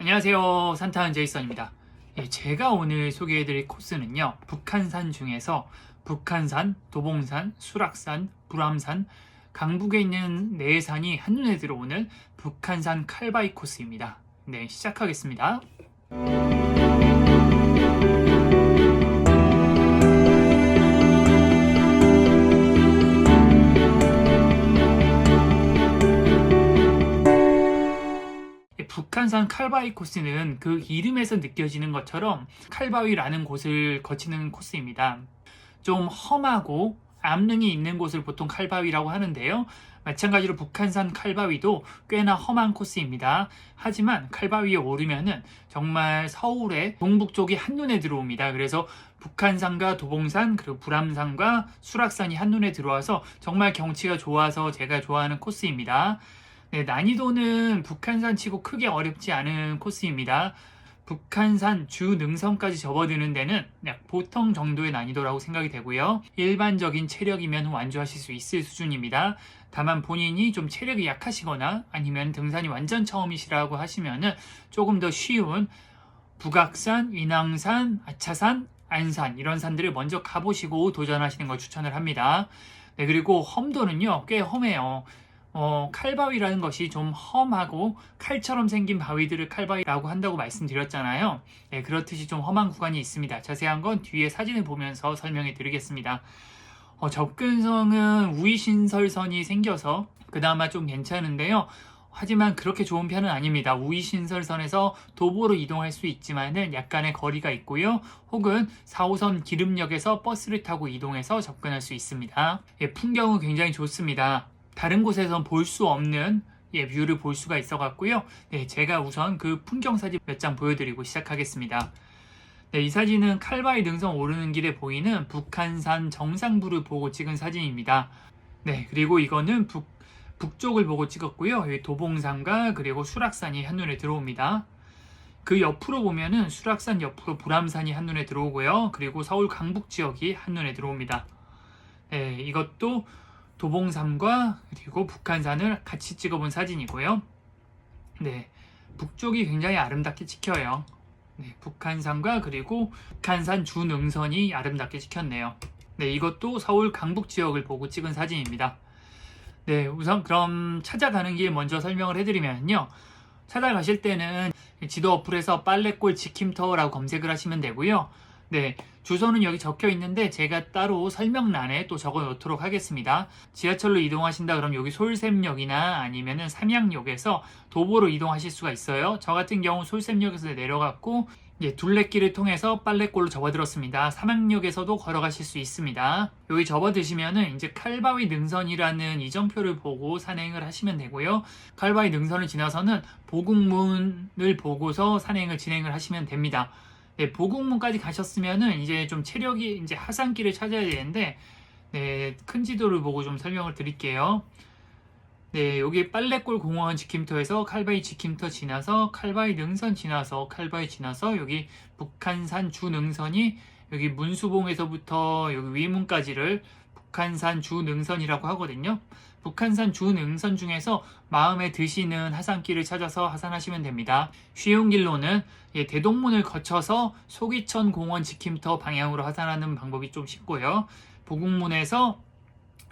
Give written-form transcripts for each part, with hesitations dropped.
안녕하세요, 산타한 제이슨입니다. 제가 오늘 소개해드릴 코스는요, 북한산 중에서 북한산, 도봉산, 수락산, 불암산, 강북에 있는 네 산이 한눈에 들어오는 북한산 칼바위 코스입니다. 네, 시작하겠습니다. 북한산 칼바위 코스는 그 이름에서 느껴지는 것처럼 칼바위라는 곳을 거치는 코스입니다. 좀 험하고 암릉이 있는 곳을 보통 칼바위라고 하는데요. 마찬가지로 북한산 칼바위도 꽤나 험한 코스입니다. 하지만 칼바위에 오르면은 정말 서울의 동북쪽이 한눈에 들어옵니다. 그래서 북한산과 도봉산 그리고 불암산과 수락산이 한눈에 들어와서 정말 경치가 좋아서 제가 좋아하는 코스입니다. 네, 난이도는 북한산 치고 크게 어렵지 않은 코스입니다. 북한산 주 능선까지 접어드는 데는 보통 정도의 난이도라고 생각이 되고요. 일반적인 체력이면 완주하실 수 있을 수준입니다. 다만 본인이 좀 체력이 약하시거나 아니면 등산이 완전 처음이시라고 하시면은 조금 더 쉬운 북악산, 인왕산, 아차산, 안산 이런 산들을 먼저 가보시고 도전하시는 걸 추천을 합니다. 네, 그리고 험도는요, 꽤 험해요. 칼바위라는 것이 좀 험하고 칼처럼 생긴 바위들을 칼바위라고 한다고 말씀드렸잖아요. 네, 그렇듯이 좀 험한 구간이 있습니다. 자세한 건 뒤에 사진을 보면서 설명해 드리겠습니다. 접근성은 우이신설선이 생겨서 그나마 좀 괜찮은데요. 하지만 그렇게 좋은 편은 아닙니다. 우이신설선에서 도보로 이동할 수 있지만은 약간의 거리가 있고요. 혹은 4호선 기름역에서 버스를 타고 이동해서 접근할 수 있습니다. 풍경은 굉장히 좋습니다. 다른 곳에선 볼 수 없는 뷰를 볼 수가 있어 갖고요. 네, 제가 우선 그 풍경 사진 몇 장 보여드리고 시작하겠습니다. 네, 이 사진은 칼바위 능선 오르는 길에 보이는 북한산 정상부를 보고 찍은 사진입니다. 네, 그리고 이거는 북쪽을 보고 찍었고요. 여기 도봉산과 그리고 수락산이 한눈에 들어옵니다. 그 옆으로 보면은 수락산 옆으로 불암산이 한눈에 들어오고요. 그리고 서울 강북 지역이 한눈에 들어옵니다. 네, 이것도 도봉산과 그리고 북한산을 같이 찍어본 사진이고요. 네, 북쪽이 굉장히 아름답게 찍혀요. 네, 북한산과 그리고 북한산 주능선이 아름답게 찍혔네요. 네, 이것도 서울 강북 지역을 보고 찍은 사진입니다. 네, 우선 그럼 찾아가는 길 먼저 설명을 해드리면요. 찾아가실 때는 지도 어플에서 빨래골 지킴터라고 검색을 하시면 되고요. 네, 주소는 여기 적혀 있는데 제가 따로 설명란에 또 적어 놓도록 하겠습니다. 지하철로 이동하신다 그럼 여기 솔샘역이나 아니면은 삼양역에서 도보로 이동하실 수가 있어요. 저 같은 경우 솔샘역에서 내려갔고 둘레길을 통해서 빨래골로 접어들었습니다. 삼양역에서도 걸어가실 수 있습니다. 여기 접어드시면은 이제 칼바위 능선이라는 이정표를 보고 산행을 하시면 되고요. 칼바위 능선을 지나서는 보국문을 보고서 산행을 진행을 하시면 됩니다. 네, 보국문까지 가셨으면은 이제 좀 체력이 이제 하산길을 찾아야 되는데, 네, 큰 지도를 보고 좀 설명을 드릴게요. 네, 여기 빨래골 공원 지킴터에서 칼바위 지킴터 지나서 칼바위 능선 지나서 칼바위 지나서 여기 북한산 주능선이 여기 문수봉에서부터 여기 위문까지를 북한산 주능선이라고 하거든요. 북한산 주능선 중에서 마음에 드시는 하산길을 찾아서 하산하시면 됩니다. 쉬운 길로는 대동문을 거쳐서 소기천 공원 지킴터 방향으로 하산하는 방법이 좀 쉽고요. 보국문에서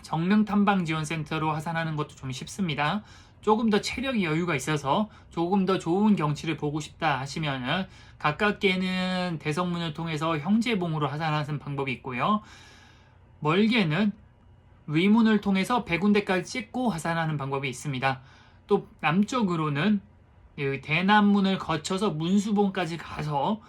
정릉탐방지원센터로 하산하는 것도 좀 쉽습니다. 조금 더 체력이 여유가 있어서 조금 더 좋은 경치를 보고 싶다 하시면은 가깝게는 대성문을 통해서 형제봉으로 하산하는 방법이 있고요. 멀게는 위문을 통해서 백운대까지 찍고 하산하는 방법이 있습니다. 또 남쪽으로는 대남문을 거쳐서 문수봉까지 가서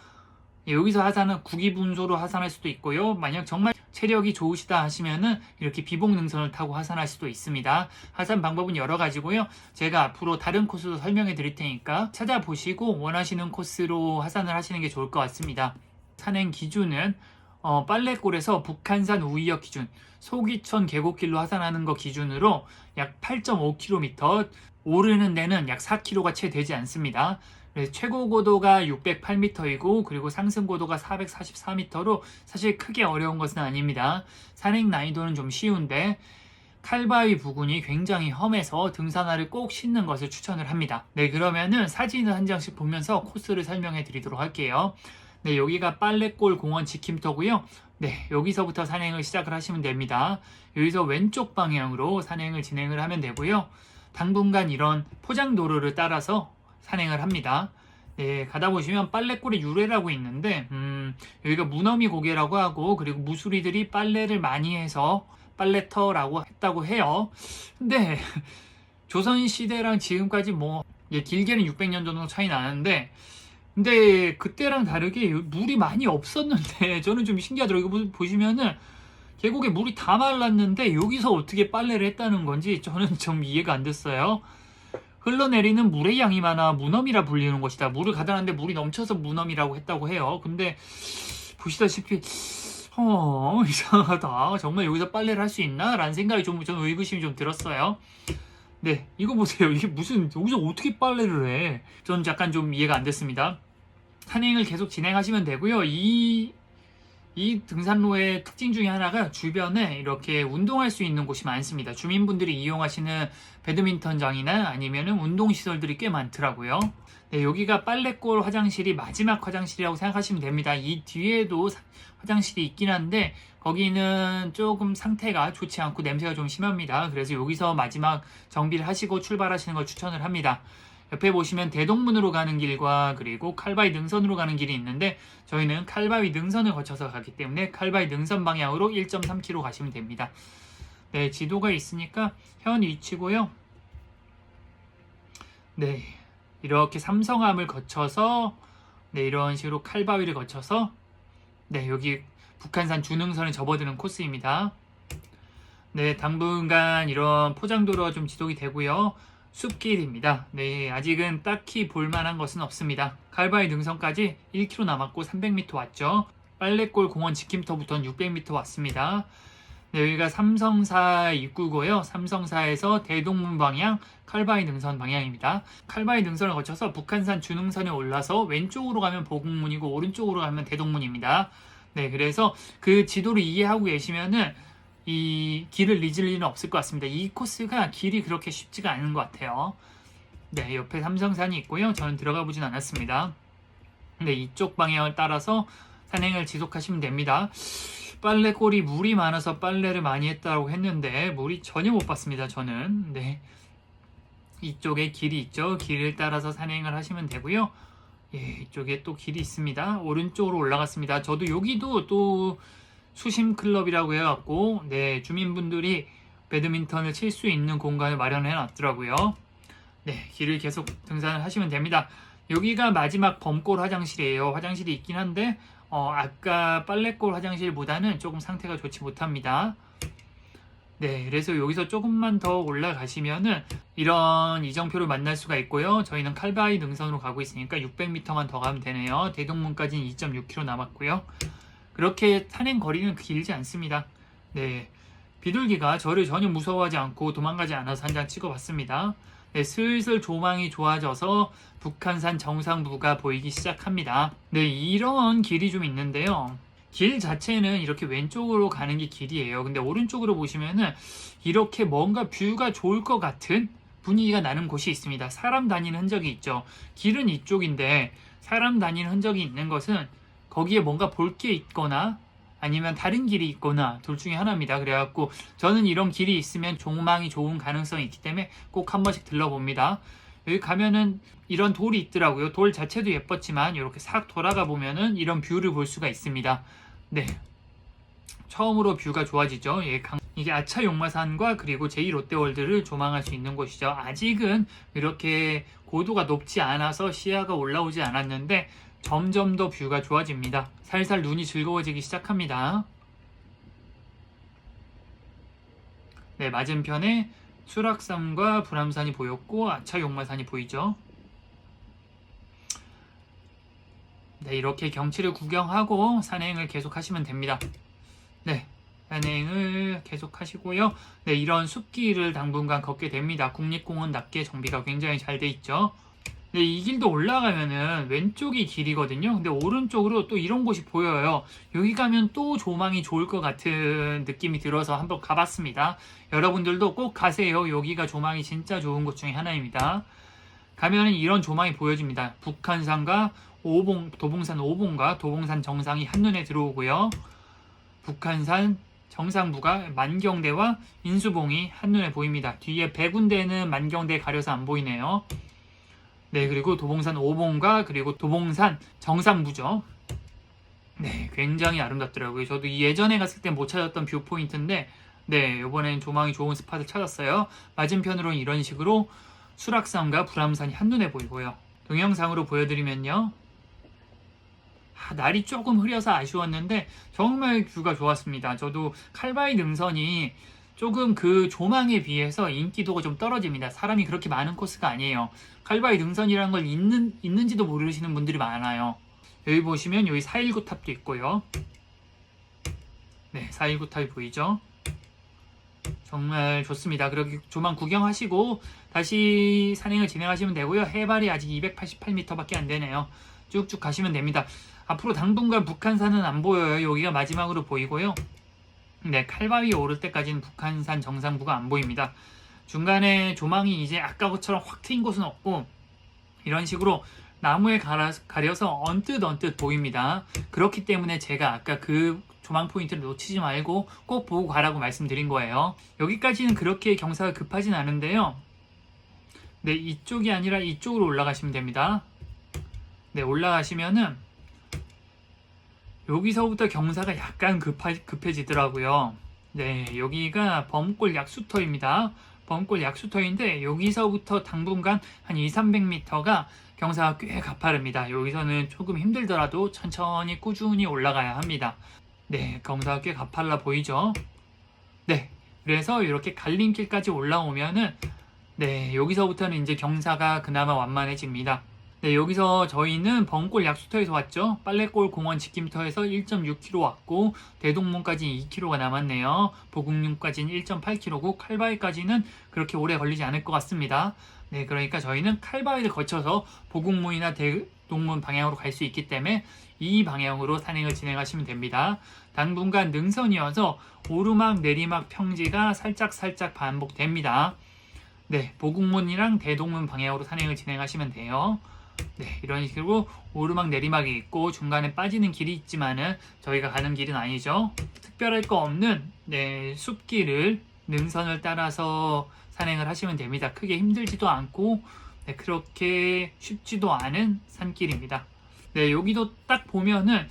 여기서 하산은 구기분소로 하산할 수도 있고요. 만약 정말 체력이 좋으시다 하시면은 이렇게 비봉능선을 타고 하산할 수도 있습니다. 하산 방법은 여러 가지고요. 제가 앞으로 다른 코스도 설명해 드릴 테니까 찾아보시고 원하시는 코스로 하산을 하시는 게 좋을 것 같습니다. 산행 기준은 빨래골에서 북한산 우이역 기준, 소기천 계곡길로 하산하는 거 기준으로 약 8.5km, 오르는 데는 약 4km가 채 되지 않습니다. 최고 고도가 608m이고 그리고 상승 고도가 444m로 사실 크게 어려운 것은 아닙니다. 산행 난이도는 좀 쉬운데 칼바위 부근이 굉장히 험해서 등산화를 꼭 신는 것을 추천을 합니다. 네, 그러면은 사진을 한 장씩 보면서 코스를 설명해 드리도록 할게요. 네, 여기가 빨래골 공원 지킴터고요. 네, 여기서부터 산행을 시작을 하시면 됩니다. 여기서 왼쪽 방향으로 산행을 진행을 하면 되고요. 당분간 이런 포장도로를 따라서 산행을 합니다. 네, 가다 보시면 빨래골의 유래라고 있는데 여기가 무너미 고개라고 하고, 그리고 무수리들이 빨래를 많이 해서 빨래터라고 했다고 해요. 근데 조선시대랑 지금까지 뭐 길게는 600년 정도 차이 나는데, 근데 그때랑 다르게 물이 많이 없었는데 저는 좀 신기하더라고요. 이거 보시면은 계곡에 물이 다 말랐는데 여기서 어떻게 빨래를 했다는 건지 저는 좀 이해가 안 됐어요. 흘러내리는 물의 양이 많아 무넘이라 불리는 것이다. 물을 가다 놨는데 물이 넘쳐서 무넘이라고 했다고 해요. 근데 보시다시피 이상하다. 정말 여기서 빨래를 할 수 있나? 라는 생각이 좀 의구심이 좀 들었어요. 네, 이거 보세요. 이게 무슨, 여기서 어떻게 빨래를 해? 저는 약간 좀 이해가 안 됐습니다. 산행을 계속 진행하시면 되고요. 이 등산로의 특징 중에 하나가 주변에 이렇게 운동할 수 있는 곳이 많습니다. 주민분들이 이용하시는 배드민턴장이나 아니면은 운동시설들이 꽤 많더라고요. 네, 여기가 빨래골 화장실이 마지막 화장실이라고 생각하시면 됩니다. 이 뒤에도 화장실이 있긴 한데 거기는 조금 상태가 좋지 않고 냄새가 좀 심합니다. 그래서 여기서 마지막 정비를 하시고 출발하시는 걸 추천을 합니다. 옆에 보시면 대동문으로 가는 길과 그리고 칼바위 능선으로 가는 길이 있는데 저희는 칼바위 능선을 거쳐서 가기 때문에 칼바위 능선 방향으로 1.3km 가시면 됩니다. 네, 지도가 있으니까 현 위치고요. 네, 이렇게 삼성암을 거쳐서 이런 식으로 칼바위를 거쳐서 여기 북한산 주능선에 접어드는 코스입니다. 네, 당분간 이런 포장도로가 좀 지속이 되고요. 숲길입니다. 네, 아직은 딱히 볼만한 것은 없습니다. 칼바위 능선까지 1km 남았고 300m 왔죠. 빨래골 공원 지킴터부터는 600m 왔습니다. 네, 여기가 삼성사 입구고요. 삼성사에서 대동문 방향 칼바위 능선 방향입니다. 칼바위 능선을 거쳐서 북한산 주능선에 올라서 왼쪽으로 가면 보국문이고 오른쪽으로 가면 대동문입니다. 네, 그래서 그 지도를 이해하고 계시면은 이 길을 잊을 일은 없을 것 같습니다. 이 코스가 길이 그렇게 쉽지가 않은 것 같아요. 네, 옆에 삼성산이 있고요. 저는 들어가 보진 않았습니다. 네, 이쪽 방향을 따라서 산행을 지속하시면 됩니다. 빨래골이 물이 많아서 빨래를 많이 했다고 했는데 물이 전혀 못 봤습니다. 저는. 네, 이쪽에 길이 있죠. 길을 따라서 산행을 하시면 되고요. 예, 이쪽에 또 길이 있습니다. 오른쪽으로 올라갔습니다. 저도 여기도 또 수심클럽이라고 해갖고 주민분들이 배드민턴을 칠 수 있는 공간을 마련해 놨더라고요. 네, 길을 계속 등산을 하시면 됩니다. 여기가 마지막 범골 화장실이에요. 화장실이 있긴 한데 아까 빨래골 화장실보다는 조금 상태가 좋지 못합니다. 네, 그래서 여기서 조금만 더 올라가시면은 이런 이정표를 만날 수가 있고요. 저희는 칼바위 능선으로 가고 있으니까 600m만 더 가면 되네요. 대동문까지는 2.6km 남았고요. 그렇게 산행 거리는 길지 않습니다. 네, 비둘기가 저를 전혀 무서워하지 않고 도망가지 않아서 한 장 찍어봤습니다. 네, 슬슬 조망이 좋아져서 북한산 정상부가 보이기 시작합니다. 네, 이런 길이 좀 있는데요. 길 자체는 이렇게 왼쪽으로 가는 게 길이에요. 근데 오른쪽으로 보시면은 이렇게 뭔가 뷰가 좋을 것 같은 분위기가 나는 곳이 있습니다. 사람 다니는 흔적이 있죠. 길은 이쪽인데 사람 다니는 흔적이 있는 것은 거기에 뭔가 볼 게 있거나 아니면 다른 길이 있거나 둘 중에 하나입니다. 그래갖고 저는 이런 길이 있으면 조망이 좋은 가능성이 있기 때문에 꼭 한 번씩 들러봅니다. 여기 가면은 이런 돌이 있더라고요. 돌 자체도 예뻤지만 이렇게 싹 돌아가 보면은 이런 뷰를 볼 수가 있습니다. 네, 처음으로 뷰가 좋아지죠. 이게 아차용마산과 그리고 제2롯데월드를 조망할 수 있는 곳이죠. 아직은 이렇게 고도가 높지 않아서 시야가 올라오지 않았는데 점점 더 뷰가 좋아집니다. 살살 눈이 즐거워지기 시작합니다. 네, 맞은편에 수락산과 불암산이 보였고 아차용마산이 보이죠. 네, 이렇게 경치를 구경하고 산행을 계속 하시면 됩니다. 네, 산행을 계속 하시고요. 네, 이런 숲길을 당분간 걷게 됩니다. 국립공원답게 정비가 굉장히 잘 돼 있죠. 네, 이 길도 올라가면은 왼쪽이 길이거든요. 근데 오른쪽으로 또 이런 곳이 보여요. 여기 가면 또 조망이 좋을 것 같은 느낌이 들어서 한번 가봤습니다. 여러분들도 꼭 가세요. 여기가 조망이 진짜 좋은 곳 중에 하나입니다. 가면은 이런 조망이 보여집니다. 북한산과 도봉산 5봉과 도봉산 정상이 한눈에 들어오고요. 북한산 정상부가 만경대와 인수봉이 한눈에 보입니다. 뒤에 100군데는 만경대 가려서 안 보이네요. 네, 그리고 도봉산 5봉과 그리고 도봉산 정상부죠. 네, 굉장히 아름답더라고요. 저도 예전에 갔을 때 못 찾았던 뷰 포인트인데, 네, 이번엔 조망이 좋은 스팟을 찾았어요. 맞은편으로는 이런 식으로 수락산과 불암산이 한눈에 보이고요. 동영상으로 보여드리면요. 날이 조금 흐려서 아쉬웠는데 정말 뷰가 좋았습니다. 저도 칼바위 능선이 조금 그 조망에 비해서 인기도가 좀 떨어집니다. 사람이 그렇게 많은 코스가 아니에요. 칼바위 능선이라는 걸 있는지도 모르시는 분들이 많아요. 여기 보시면 여기 419 탑도 있고요. 네, 419 탑이 보이죠? 정말 좋습니다. 그렇게 조망 구경하시고 다시 산행을 진행하시면 되고요. 해발이 아직 288m밖에 안 되네요. 쭉쭉 가시면 됩니다. 앞으로 당분간 북한산은 안 보여요. 여기가 마지막으로 보이고요. 네, 칼바위 오를 때까지는 북한산 정상부가 안 보입니다. 중간에 조망이 이제 아까 것처럼 확 트인 곳은 없고 이런 식으로 나무에 가려서 언뜻 보입니다. 그렇기 때문에 제가 아까 그 조망 포인트를 놓치지 말고 꼭 보고 가라고 말씀드린 거예요. 여기까지는 그렇게 경사가 급하진 않은데요. 네, 이쪽이 아니라 이쪽으로 올라가시면 됩니다. 네, 올라가시면은 여기서부터 경사가 약간 급해지더라고요. 네, 여기가 범골 약수터입니다. 범골 약수터인데 여기서부터 당분간 한 200~300m가 경사가 꽤 가파릅니다. 여기서는 조금 힘들더라도 천천히 꾸준히 올라가야 합니다. 네, 경사가 꽤 가팔라 보이죠? 네, 그래서 이렇게 갈림길까지 올라오면은 네, 여기서부터는 이제 경사가 그나마 완만해집니다. 네, 여기서 저희는 범골 약수터에서 왔죠. 빨래골 공원 직김터에서 1.6km 왔고 대동문까지 2km가 남았네요. 보국림까지는 1.8km고 칼바위까지는 그렇게 오래 걸리지 않을 것 같습니다. 네, 그러니까 저희는 칼바위를 거쳐서 보국문이나 대동문 방향으로 갈 수 있기 때문에 이 방향으로 산행을 진행하시면 됩니다. 당분간 능선이어서 오르막 내리막 평지가 살짝 반복됩니다. 네, 보국문이랑 대동문 방향으로 산행을 진행하시면 돼요. 네, 이런 식으로 오르막 내리막이 있고 중간에 빠지는 길이 있지만은 저희가 가는 길은 아니죠. 특별할 거 없는 네, 숲길을 능선을 따라서 산행을 하시면 됩니다. 크게 힘들지도 않고 네, 그렇게 쉽지도 않은 산길입니다. 네, 여기도 딱 보면은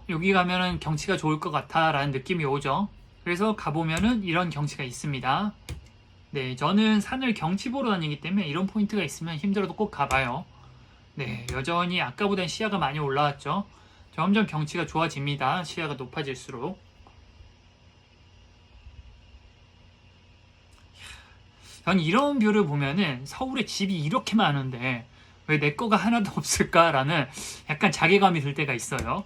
여기 가면은 경치가 좋을 것 같아 라는 느낌이 오죠. 그래서 가보면은 이런 경치가 있습니다. 네, 저는 산을 경치 보러 다니기 때문에 이런 포인트가 있으면 힘들어도 꼭 가봐요. 네, 여전히 아까보단 시야가 많이 올라왔죠. 점점 경치가 좋아집니다. 시야가 높아질수록. 전 이런 뷰를 보면은 서울에 집이 이렇게 많은데 왜 내 거가 하나도 없을까라는 약간 자괴감이 들 때가 있어요.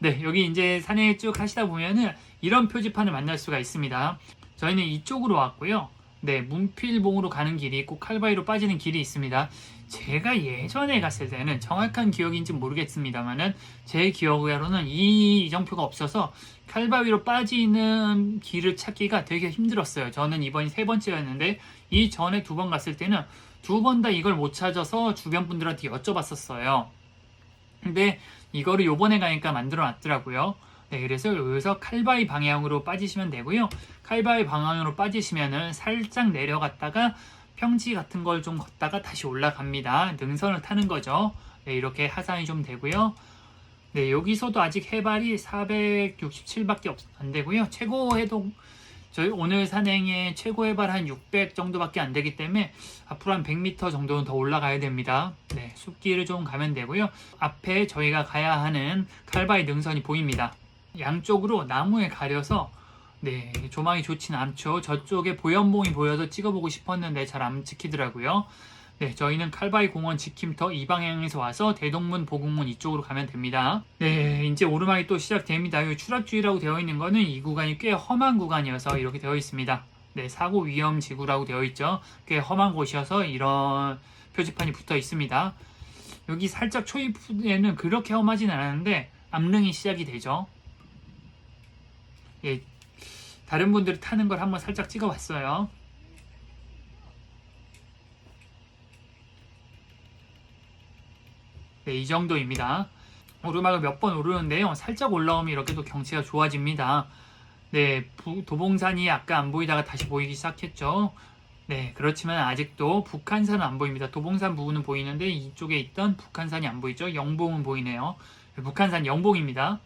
네, 여기 이제 산에 쭉 하시다 보면은 이런 표지판을 만날 수가 있습니다. 저희는 이쪽으로 왔고요. 네, 문필봉으로 가는 길이 있고 칼바위로 빠지는 길이 있습니다. 제가 예전에 갔을 때는 정확한 기억인지 모르겠습니다만은 제 기억으로는 이 이정표가 없어서 칼바위로 빠지는 길을 찾기가 되게 힘들었어요. 저는 이번이 3번째였는데 이 전에 2번 갔을 때는 2번 다 이걸 못 찾아서 주변 분들한테 여쭤봤었어요. 근데 이거를 요번에 가니까 만들어 놨더라고요. 네, 그래서 여기서 칼바위 방향으로 빠지시면 되고요. 칼바위 방향으로 빠지시면은 살짝 내려갔다가 평지 같은 걸 좀 걷다가 다시 올라갑니다. 능선을 타는 거죠. 네, 이렇게 하산이 좀 되고요. 네, 여기서도 아직 해발이 467밖에 안 되고요. 최고 해도 저희 오늘 산행의 최고 해발 한 600 정도밖에 안 되기 때문에 앞으로 한 100m 정도는 더 올라가야 됩니다. 네, 숲길을 좀 가면 되고요. 앞에 저희가 가야 하는 칼바위 능선이 보입니다. 양쪽으로 나무에 가려서 네, 조망이 좋진 않죠. 저쪽에 보연봉이 보여서 찍어보고 싶었는데 잘 안 찍히더라고요. 네, 저희는 칼바위 공원 직김터 이 방향에서 와서 대동문, 보국문 이쪽으로 가면 됩니다. 네, 이제 오르막이 또 시작됩니다. 여기 추락주의라고 되어 있는 거는 이 구간이 꽤 험한 구간이어서 이렇게 되어 있습니다. 네, 사고 위험 지구라고 되어 있죠. 꽤 험한 곳이어서 이런 표지판이 붙어 있습니다. 여기 살짝 초입에는 그렇게 험하진 않았는데 암릉이 시작이 되죠. 예, 다른 분들이 타는 걸 한번 살짝 찍어봤어요. 네, 이 정도입니다. 오르막을 몇 번 오르는데요. 살짝 올라오면 이렇게 또 경치가 좋아집니다. 네, 도봉산이 아까 안 보이다가 다시 보이기 시작했죠. 네, 그렇지만 아직도 북한산은 안 보입니다. 도봉산 부근은 보이는데 이쪽에 있던 북한산이 안 보이죠. 영봉은 보이네요. 북한산 영봉입니다.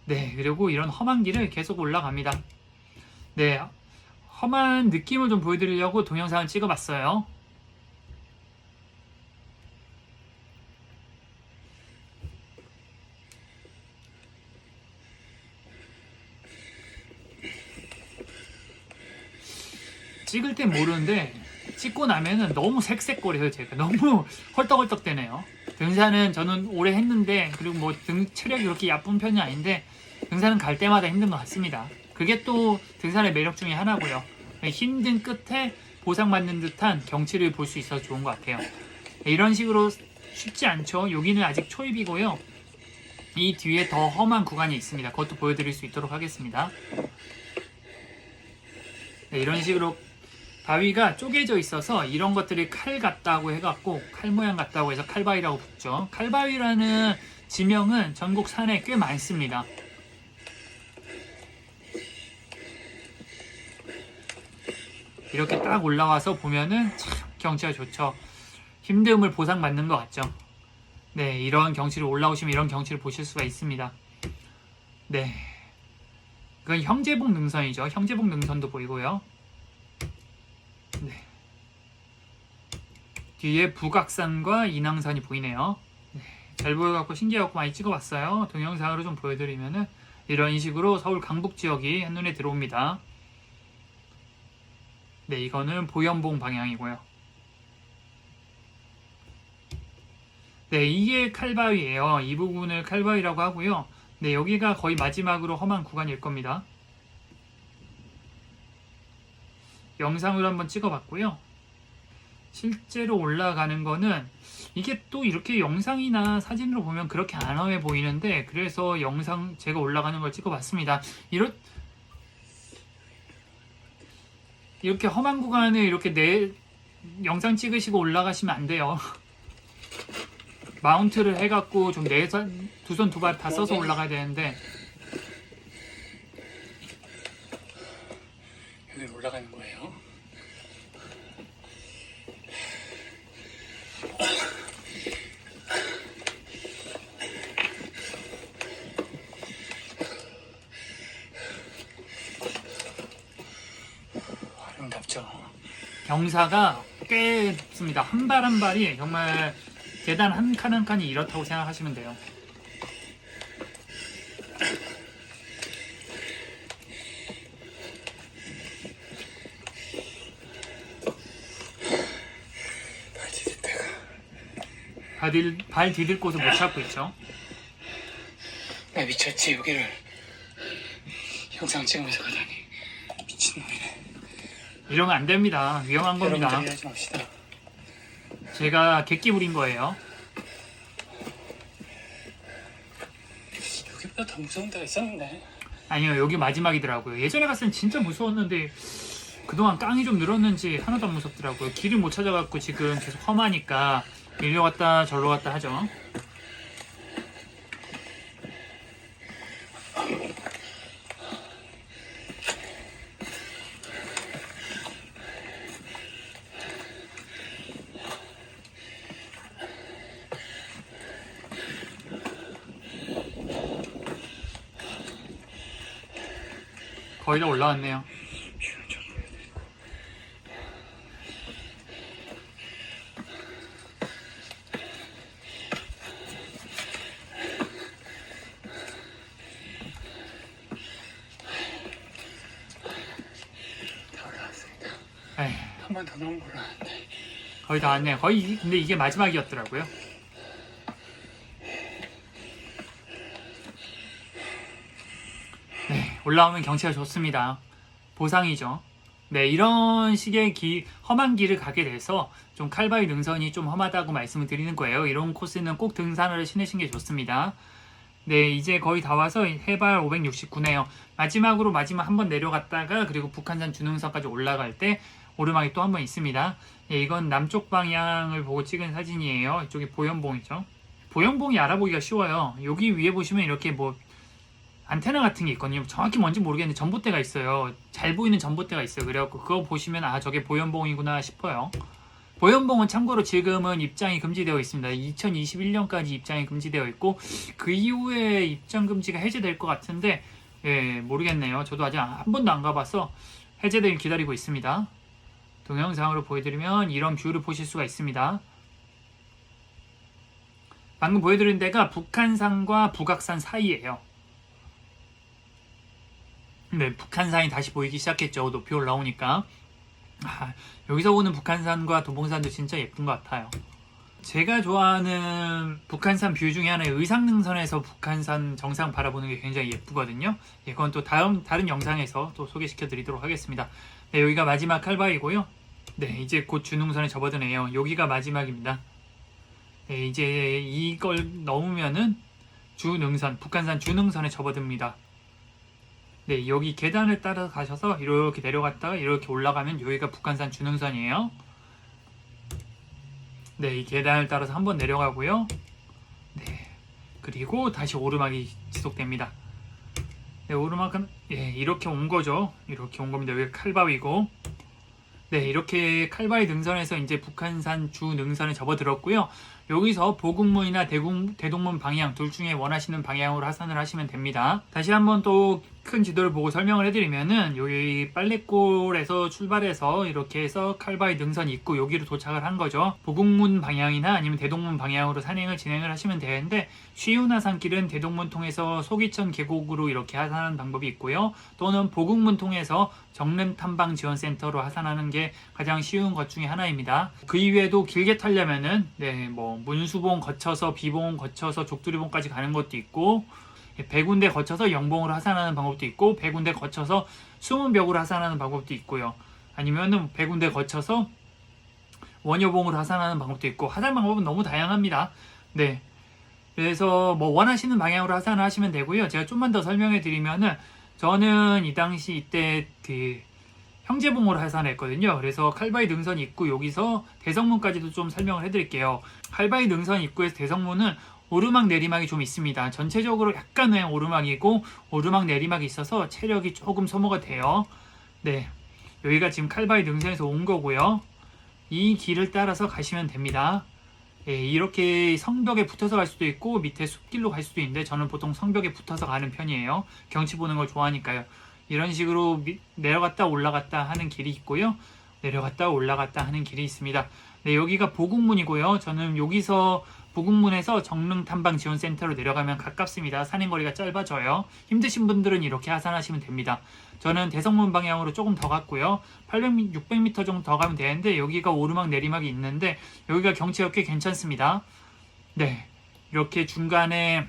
네, 그리고 이런 험한 길을 계속 올라갑니다. 네, 험한 느낌을 좀 보여드리려고 동영상을 찍어봤어요. 찍을 땐 모르는데 찍고 나면은 너무 색색거려요. 제가 너무 헐떡헐떡 되네요. 등산은 저는 오래 했는데, 그리고 뭐 등 체력이 그렇게 야쁜 편이 아닌데 등산은 갈 때마다 힘든 것 같습니다. 그게 또 등산의 매력 중에 하나고요. 힘든 끝에 보상받는 듯한 경치를 볼 수 있어서 좋은 것 같아요. 이런 식으로 쉽지 않죠. 여기는 아직 초입이고요. 이 뒤에 더 험한 구간이 있습니다. 그것도 보여드릴 수 있도록 하겠습니다. 네, 이런 식으로 바위가 쪼개져 있어서 이런 것들이 칼 같다고 해갖고, 칼 모양 같다고 해서 칼바위라고 붙죠. 칼바위라는 지명은 전국 산에 꽤 많습니다. 이렇게 딱 올라와서 보면은 참 경치가 좋죠. 힘듦을 보상받는 것 같죠. 네, 이런 경치를 올라오시면 이런 경치를 보실 수가 있습니다. 네, 이건 형제봉 능선이죠. 형제봉 능선도 보이고요. 네. 뒤에 북악산과 인왕산이 보이네요. 네, 잘 보여갖고 신기해갖고 많이 찍어봤어요. 동영상으로 좀 보여드리면은 이런 식으로 서울 강북 지역이 한눈에 들어옵니다. 네, 이거는 보현봉 방향이고요. 네, 이게 칼바위예요. 이 부분을 칼바위라고 하고요. 네, 여기가 거의 마지막으로 험한 구간일 겁니다. 영상으로 한번 찍어봤고요. 실제로 올라가는 거는 이게 또 이렇게 영상이나 사진으로 보면 그렇게 안 험해 보이는데, 그래서 영상 제가 올라가는 걸 찍어봤습니다. 이렇게 험한 구간을 이렇게 영상 찍으시고 올라가시면 안 돼요. 마운트를 해갖고 좀 두 손 두 발 다 써서 올라가야 되는데, 여기 올라가는 거예요. 아름답죠. 경사가 꽤 높습니다. 한 발 한 발이 정말 계단 한 칸 한 칸이 이렇다고 생각하시면 돼요. 발 디딜 곳을 못 찾고 있죠. 나 미쳤지. 여기를 영상 찍으면서 가다니 미친놈이네. 이러면 안 됩니다. 위험한 겁니다. 여러분들 이러지 맙시다. 제가 객기 부린 거예요. 여기보다 더 무서운 데가 있었는데. 아니요, 여기 마지막이더라고요. 예전에 갔을 땐 진짜 무서웠는데 그동안 깡이 좀 늘었는지 하나도 안 무섭더라고요. 길을 못 찾아갖고 지금 계속 험하니까 일로 갔다 절로 갔다 하죠. 거의 다 올라왔네요. 한 번 더 넘은 걸로 아는데 거의 다 왔네요. 거의. 근데 이게 마지막이었더라고요. 네, 올라오면 경치가 좋습니다. 보상이죠. 네, 이런 식의 험한 길을 가게 돼서 좀 칼바위 능선이 좀 험하다고 말씀을 드리는 거예요. 이런 코스는 꼭 등산화를 신으신 게 좋습니다. 네, 이제 거의 다 와서 해발 569네요. 마지막 한번 내려갔다가 그리고 북한산 준흥선까지 올라갈 때 오르막이 또 한 번 있습니다. 네, 이건 남쪽 방향을 보고 찍은 사진이에요. 이쪽이 보연봉이죠. 보연봉이 알아보기가 쉬워요. 여기 위에 보시면 이렇게 뭐 안테나 같은 게 있거든요. 정확히 뭔지 모르겠는데 전봇대가 있어요. 잘 보이는 전봇대가 있어요. 그래갖고 그거 보시면 아 저게 보연봉이구나 싶어요. 보연봉은 참고로 지금은 입장이 금지되어 있습니다. 2021년까지 입장이 금지되어 있고 그 이후에 입장 금지가 해제될 것 같은데 예, 모르겠네요. 저도 아직 한 번도 안 가봐서 해제되길 기다리고 있습니다. 동영상으로 보여드리면 이런 뷰를 보실 수가 있습니다. 방금 보여드린 데가 북한산과 북악산 사이예요. 네, 북한산이 다시 보이기 시작했죠. 높이 올라오니까. 여기서 보는 북한산과 도봉산도 진짜 예쁜 것 같아요. 제가 좋아하는 북한산 뷰 중에 하나의 의상능선에서 북한산 정상 바라보는 게 굉장히 예쁘거든요. 예, 그건 또 다른 영상에서 또 소개시켜 드리도록 하겠습니다. 네, 여기가 마지막 칼바위고요. 네, 이제 곧 준흥선에 접어드네요. 여기가 마지막입니다. 네, 이제 이걸 넘으면은 북한산 준흥선에 접어듭니다. 네, 여기 계단을 따라 가셔서 이렇게 내려갔다가 이렇게 올라가면 여기가 북한산 준흥선이에요. 네, 이 계단을 따라서 한번 내려가고요. 네, 그리고 다시 오르막이 지속됩니다. 네, 오르막은 이렇게 온 거죠. 이렇게 온 겁니다. 여기가 칼바위고. 네, 이렇게 칼바위 능선에서 이제 북한산 주 능선에 접어들었고요. 여기서 보국문이나 대동문 방향 둘 중에 원하시는 방향으로 하산을 하시면 됩니다. 다시 한번 또 큰 지도를 보고 설명을 해드리면은 여기 빨래골에서 출발해서 이렇게 해서 칼바위 능선 입구 여기로 도착을 한 거죠. 보국문 방향이나 아니면 대동문 방향으로 산행을 진행을 하시면 되는데 쉬운 하산길은 대동문 통해서 소기천 계곡으로 이렇게 하산하는 방법이 있고요. 또는 보국문 통해서 정릉탐방지원센터로 하산하는 게 가장 쉬운 것 중에 하나입니다. 그 이외에도 길게 타려면은 뭐 문수봉 거쳐서 비봉 거쳐서 족두리봉까지 가는 것도 있고 100군데 거쳐서 영봉으로 하산하는 방법도 있고 100군데 거쳐서 수문벽으로 하산하는 방법도 있고요. 아니면은 100군데 거쳐서 원효봉으로 하산하는 방법도 있고 하산 방법은 너무 다양합니다. 네. 그래서 뭐 원하시는 방향으로 하산을 하시면 되고요. 제가 좀만 더 설명해 드리면은 저는 이 당시 이때 그 형제봉으로 하산했거든요. 그래서 칼바위 능선 입구 여기서 대성문까지도 좀 설명을 해드릴게요. 칼바위 능선 입구에서 대성문은 오르막 내리막이 좀 있습니다. 전체적으로 약간의 오르막이고 오르막 내리막이 있어서 체력이 조금 소모가 돼요. 네, 여기가 지금 칼바위 능선에서 온 거고요. 이 길을 따라서 가시면 됩니다. 예, 이렇게 성벽에 붙어서 갈 수도 있고 밑에 숲길로 갈 수도 있는데 저는 보통 성벽에 붙어서 가는 편이에요. 경치 보는 걸 좋아하니까요. 이런 식으로 내려갔다 올라갔다 하는 길이 있고요. 내려갔다 올라갔다 하는 길이 있습니다. 네, 여기가 보국문이고요. 저는 여기서 보국문에서 정릉탐방지원센터로 내려가면 가깝습니다. 산행거리가 짧아져요. 힘드신 분들은 이렇게 하산하시면 됩니다. 저는 대성문 방향으로 조금 더 갔고요. 600m 정도 더 가면 되는데 여기가 오르막 내리막이 있는데 여기가 경치가 꽤 괜찮습니다. 네, 이렇게 중간에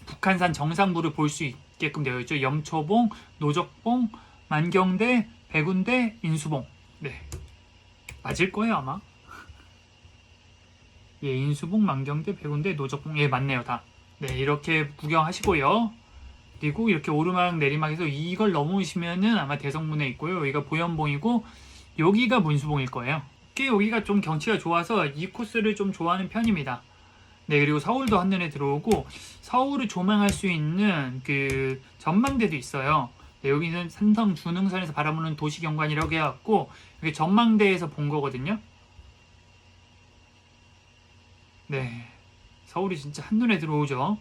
북한산 정상부를 볼 수 있게끔 되어 있죠. 염초봉, 노적봉, 만경대, 백운대, 인수봉. 네, 맞을 거예요 아마. 예, 인수봉, 만경대, 백운대, 노적봉. 예, 맞네요 다. 네, 이렇게 구경하시고요. 그리고 이렇게 오르막 내리막에서 이걸 넘으시면은 아마 대성문에 있고요. 여기가 보연봉이고 여기가 문수봉일 거예요. 꽤 여기가 좀 경치가 좋아서 이 코스를 좀 좋아하는 편입니다. 네, 그리고 서울도 한눈에 들어오고 서울을 조망할 수 있는 그 전망대도 있어요. 네, 여기는 산성 준흥선에서 바라보는 도시경관이라고 해갖고 여기 전망대에서 본 거거든요. 네, 서울이 진짜 한눈에 들어오죠.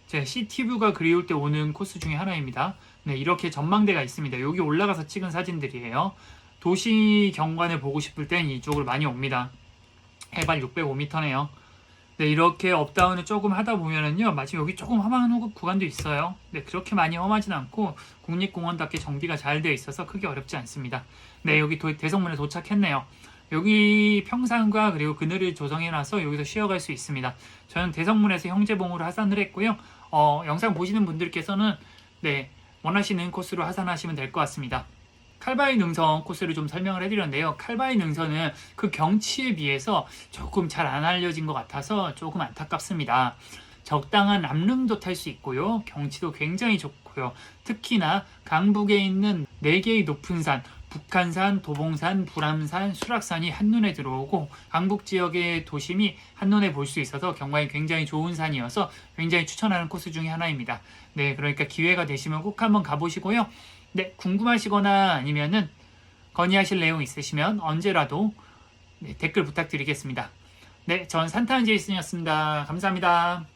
제가 시티뷰가 그리울 때 오는 코스 중에 하나입니다. 네, 이렇게 전망대가 있습니다. 여기 올라가서 찍은 사진들이에요. 도시 경관을 보고 싶을 땐 이쪽으로 많이 옵니다. 해발 605m네요. 네, 이렇게 업다운을 조금 하다 보면은요, 마치 여기 조금 험한 구간도 있어요. 네, 그렇게 많이 험하진 않고 국립공원답게 정비가 잘 되어 있어서 크게 어렵지 않습니다. 네, 여기 대성문에 도착했네요. 여기 평상과 그리고 그늘을 조성해놔서 여기서 쉬어갈 수 있습니다. 저는 대성문에서 형제봉으로 하산을 했고요. 영상 보시는 분들께서는 네, 원하시는 코스로 하산하시면 될 것 같습니다. 칼바위 능선 코스를 좀 설명을 해드렸는데요. 칼바위 능선은 그 경치에 비해서 조금 잘 안 알려진 것 같아서 조금 안타깝습니다. 적당한 람릉도 탈 수 있고요. 경치도 굉장히 좋고요. 특히나 강북에 있는 4개의 높은 산, 북한산, 도봉산, 불암산, 수락산이 한눈에 들어오고 강북 지역의 도심이 한눈에 볼 수 있어서 경관이 굉장히 좋은 산이어서 굉장히 추천하는 코스 중에 하나입니다. 네, 그러니까 기회가 되시면 꼭 한번 가보시고요. 네, 궁금하시거나 아니면은 건의하실 내용 있으시면 언제라도 댓글 부탁드리겠습니다. 네, 전 산타한 제이슨이었습니다. 감사합니다.